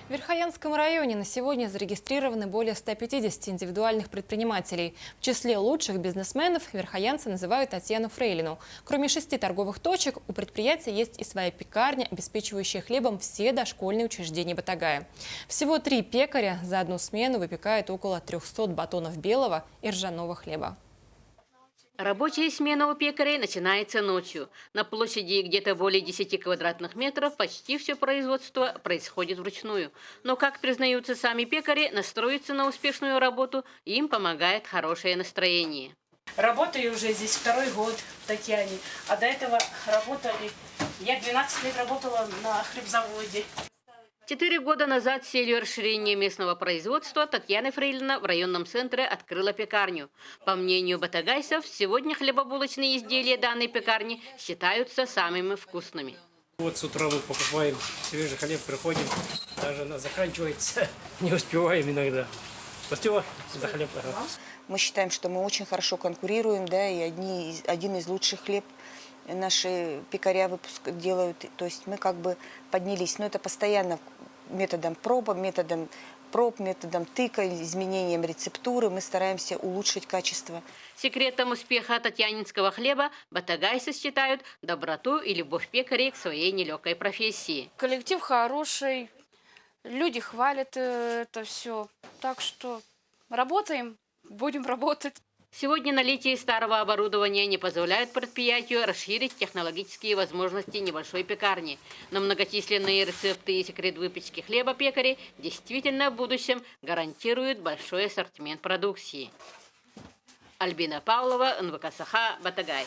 В Верхоянском районе на сегодня зарегистрированы более 150 индивидуальных предпринимателей. В числе лучших бизнесменов верхоянцы называют Татьяну Фрейлину. Кроме 6 торговых точек, у предприятия есть и своя пекарня, обеспечивающая хлебом все дошкольные учреждения Батагая. Всего 3 пекаря за одну смену выпекают около 300 батонов белого и ржаного хлеба. Рабочая смена у пекарей начинается ночью. На площади где-то более 10 квадратных метров почти все производство происходит вручную. Но, как признаются сами пекари, настроиться на успешную работу им помогает хорошее настроение. Работаю уже здесь второй год в Татьяне, а до этого работали, я 12 лет работала на хлебзаводе. 4 года назад с целью расширения местного производства Татьяна Фрейлина в районном центре открыла пекарню. По мнению батагайцев, сегодня хлебобулочные изделия данной пекарни считаются самыми вкусными. Вот с утра мы покупаем свежий хлеб, приходим, даже она заканчивается, не успеваем иногда. Спасибо за хлеб. Мы считаем, что мы очень хорошо конкурируем, да, и один из лучших хлеб наши пекаря делают. То есть мы как бы поднялись, но это постоянно методом проб, методом тыка, изменением рецептуры мы стараемся улучшить качество. Секретом успеха татьянинского хлеба батагайцы считают доброту и любовь пекарей к своей нелегкой профессии. Коллектив хороший, люди хвалят это все. Так что работаем, будем работать. Сегодня наличие старого оборудования не позволяет предприятию расширить технологические возможности небольшой пекарни. Но многочисленные рецепты и секрет выпечки хлеба пекарей действительно в будущем гарантируют большой ассортимент продукции. Альбина Павлова, НВК Саха, Батагай.